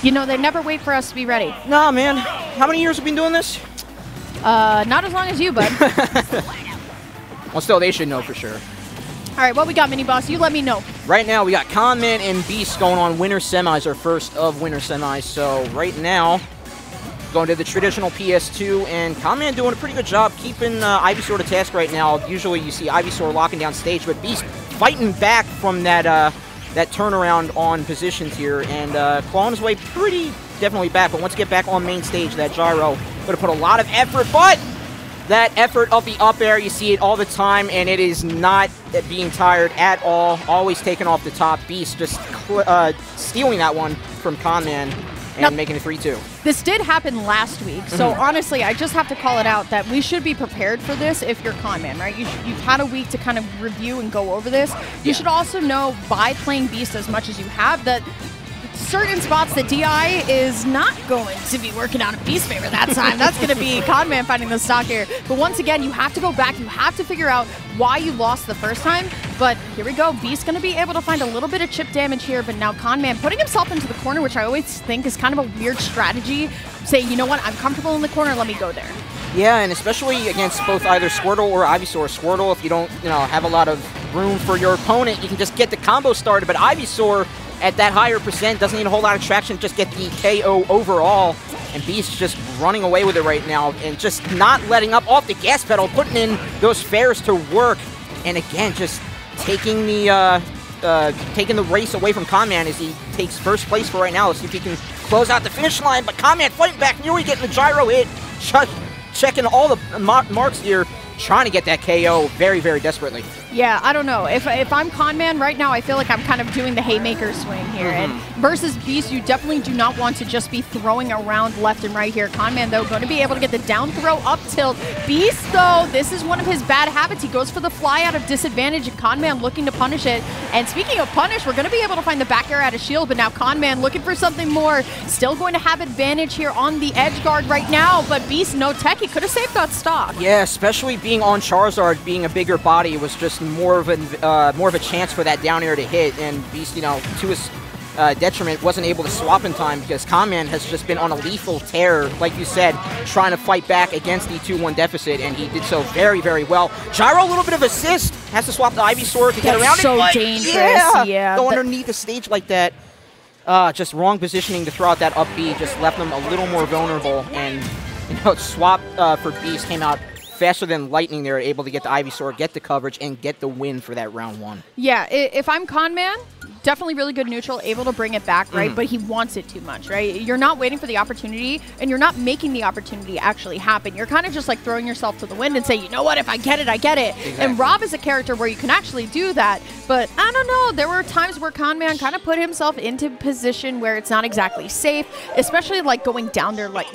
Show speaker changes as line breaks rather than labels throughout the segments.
You know, they never wait for us to be ready.
Nah, man. How many years have we been doing this?
Not as long as you, bud.
Well, still, they should know for sure.
All right, what we got, Mini Boss? You let me know.
Right now, we got Conman and Beast going on winter semis, our first of winter semis. So right now, going to the traditional PS2, and Conman doing a pretty good job keeping Ivysaur to task right now. Usually you see Ivysaur locking down stage, but Beast fighting back from that that turnaround on positions here, and clawing his way pretty definitely back. But once you get back on main stage, that gyro going to put a lot of effort, but that effort of the up air, you see it all the time, and it is not being tired at all. Always taking off the top. Beast just stealing that one from Conman and making it 3-2.
This did happen last week, so honestly, I just have to call it out that we should be prepared for this if you're Conman, right? You've had a week to kind of review and go over this. You should also know, by playing Beast as much as you have, that certain spots that DI is not going to be working out in Beast's favor that time. That's going to be Conman finding the stock here. But once again, you have to go back. You have to figure out why you lost the first time. But here we go. Beast's going to be able to find a little bit of chip damage here. But now Conman putting himself into the corner, which I always think is kind of a weird strategy. Say, you know what? I'm comfortable in the corner. Let me go there.
Yeah, and especially against both either Squirtle or Ivysaur. Squirtle, if you don't have a lot of room for your opponent, you can just get the combo started. But Ivysaur, at that higher percent, doesn't need a whole lot of traction, just get the KO overall. And Beast just running away with it right now and just not letting up off the gas pedal, putting in those fares to work. And again, just taking the race away from Conman as he takes first place for right now. Let's see if he can close out the finish line. But Conman fighting back, nearly getting the gyro hit, checking all the marks here, trying to get that KO very, very desperately.
Yeah, I don't know. If I'm Conman right now, I feel like I'm kind of doing the haymaker swing here. And versus Beast, you definitely do not want to just be throwing around left and right here. Conman, though, going to be able to get the down throw up tilt. Beast, though, this is one of his bad habits. He goes for the fly out of disadvantage, and Conman looking to punish it. And speaking of punish, we're going to be able to find the back air out of shield, but now Conman looking for something more. Still going to have advantage here on the edge guard right now, but Beast, no tech. He could have saved that stock.
Yeah, especially being on Charizard, being a bigger body, was just more of a chance for that down air to hit, and Beast, to his detriment, wasn't able to swap in time because Conman has just been on a lethal tear, like you said, trying to fight back against the 2-1 deficit, and he did so very, very well. Gyro, a little bit of assist, has to swap the Ivysaur to get around
so
it. But
dangerous, yeah.
Go underneath the stage like that. Just wrong positioning to throw out that up B, just left them a little more vulnerable, and swap for Beast came out faster than lightning. They were able to get the Ivysaur, get the coverage, and get the win for that round one.
Yeah, if I'm Conman, definitely really good neutral, able to bring it back, right? But he wants it too much, right? You're not waiting for the opportunity, and you're not making the opportunity actually happen. You're kind of just like throwing yourself to the wind and say, you know what, if I get it, I get it. Exactly. And Rob is a character where you can actually do that, but I don't know. There were times where Conman kind of put himself into position where it's not exactly safe, especially like going down there like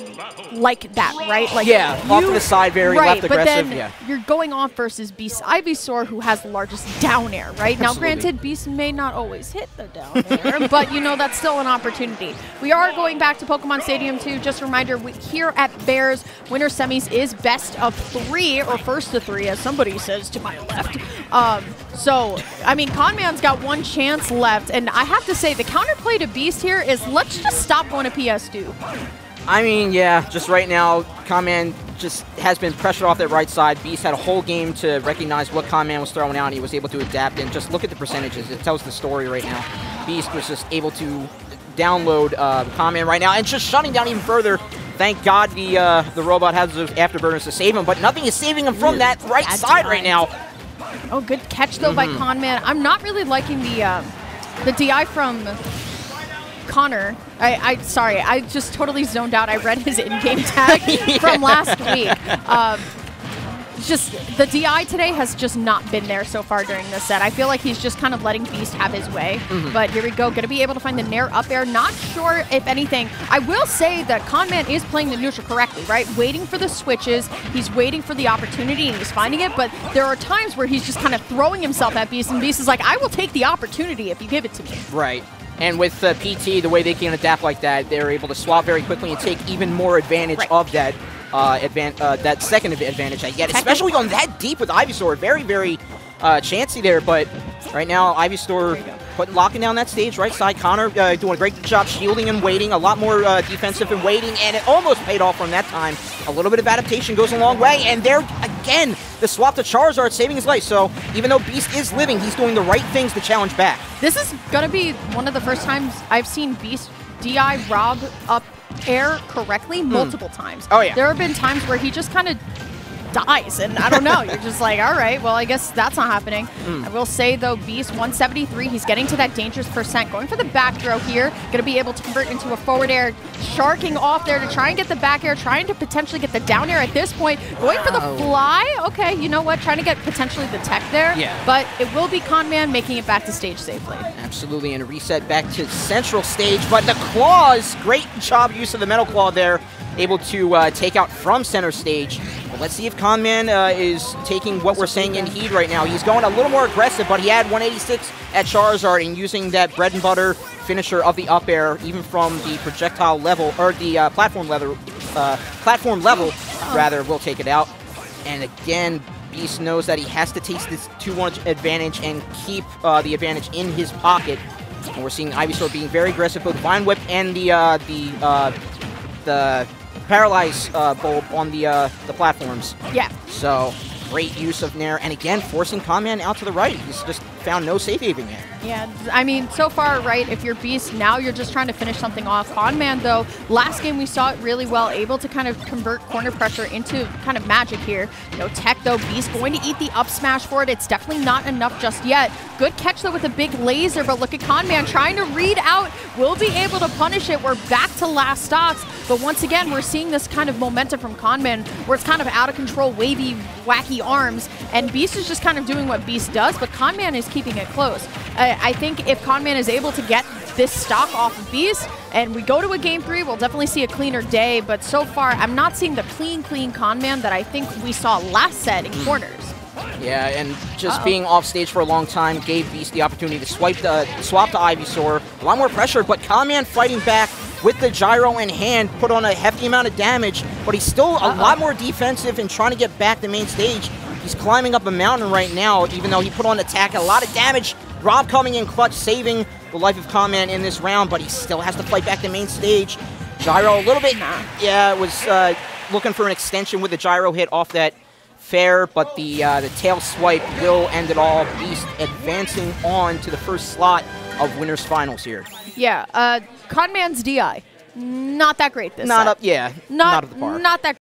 that, right? Like
off to the side, very left aggressive.
But then you're going off versus Beast Ivysaur, who has the largest down air, right? Now, granted, Beast may not always hit the down air, but that's still an opportunity. We are going back to Pokemon Stadium 2. Just a reminder, here at Bairs, Winter Semis is best of 3, or first to 3, as somebody says to my left. So, I mean, Conman's got one chance left, and I have to say, the counterplay to Beast here is let's just stop going to PS2.
I mean, yeah, just right now, Conman just has been pressured off that right side. Beast had a whole game to recognize what Conman was throwing out, and he was able to adapt, and just look at the percentages. It tells the story right now. Beast was just able to download Conman right now, and just shutting down even further. Thank God the robot has those afterburners to save him, but nothing is saving him from that right side right now.
Oh, good catch, though, by Conman. I'm not really liking the DI from Connor. Sorry, I just totally zoned out. I read his in-game tag from last week. Just the DI today has just not been there so far during this set. I feel like he's just kind of letting Beast have his way. But here we go, going to be able to find the Nair up air. Not sure if anything. I will say that Conman is playing the neutral correctly, right? Waiting for the switches. He's waiting for the opportunity, and he's finding it. But there are times where he's just kind of throwing himself at Beast, and Beast is like, I will take the opportunity if you give it to me.
Right. And with PT, the way they can adapt like that, they're able to swap very quickly and take even more advantage of that that second advantage I get, especially going that deep with Ivysaur. Very, very chancy there, but right now Ivysaur locking down that stage right side. Connor doing a great job shielding and waiting, a lot more defensive and waiting, and it almost paid off from that time. A little bit of adaptation goes a long way, and there, again, the swap to Charizard saving his life. So even though Beast is living, he's doing the right things to challenge back.
This is going to be one of the first times I've seen Beast DI rob up air correctly multiple times.
Oh, yeah.
There have been times where he just kind of dies, and I don't know, you're just like, all right, well, I guess that's not happening. I will say, though, Beast 173, he's getting to that dangerous percent, going for the back throw here, going to be able to convert into a forward air, sharking off there to try and get the back air, trying to potentially get the down air at this point, going for the fly. Okay, you know what, trying to get potentially the tech there, but it will be Conman making it back to stage safely.
Absolutely, and a reset back to central stage, but the claws, great job use of the metal claw there, able to take out from center stage. But let's see if Conman is taking what we're saying in heed right now. He's going a little more aggressive, but he had 186 at Charizard, and using that bread and butter finisher of the up air, even from the projectile level, or the platform level, will take it out. And again, Beast knows that he has to take this 2-1 advantage and keep the advantage in his pocket. And we're seeing Ivysaur being very aggressive, both Vine Whip and the Paralyze bulb on the platforms.
Yeah.
So great use of Nair, and again forcing Conman out to the right. He's just found no safe haven yet.
Yeah, I mean, so far, right, if you're Beast, now you're just trying to finish something off. Conman, though, last game we saw it really well, able to kind of convert corner pressure into kind of magic here. You know, tech, though, Beast going to eat the up smash for it. It's definitely not enough just yet. Good catch, though, with a big laser, but look at Conman trying to read out. Will be able to punish it. We're back to last stocks, but once again, we're seeing this kind of momentum from Conman where it's kind of out of control, wavy, wacky arms, and Beast is just kind of doing what Beast does, but Conman is keeping it close. I think if Conman is able to get this stock off of Beast and we go to a Game 3, we'll definitely see a cleaner day, but so far I'm not seeing the clean Conman that I think we saw last set in corners.
Yeah, and just being off stage for a long time gave Beast the opportunity to swap to Ivysaur. A lot more pressure, but Conman fighting back with the gyro in hand, put on a hefty amount of damage, but he's still a lot more defensive and trying to get back to main stage. He's climbing up a mountain right now, even though he put on attack, a lot of damage. Rob coming in clutch, saving the life of Conman in this round, but he still has to fight back to main stage. Gyro a little bit, yeah, was looking for an extension with the gyro hit off that fair, but the tail swipe will end it all. Beast advancing on to the first slot of winners finals here.
Yeah, Conman's DI, not that great this set.
Not up the par.
Not that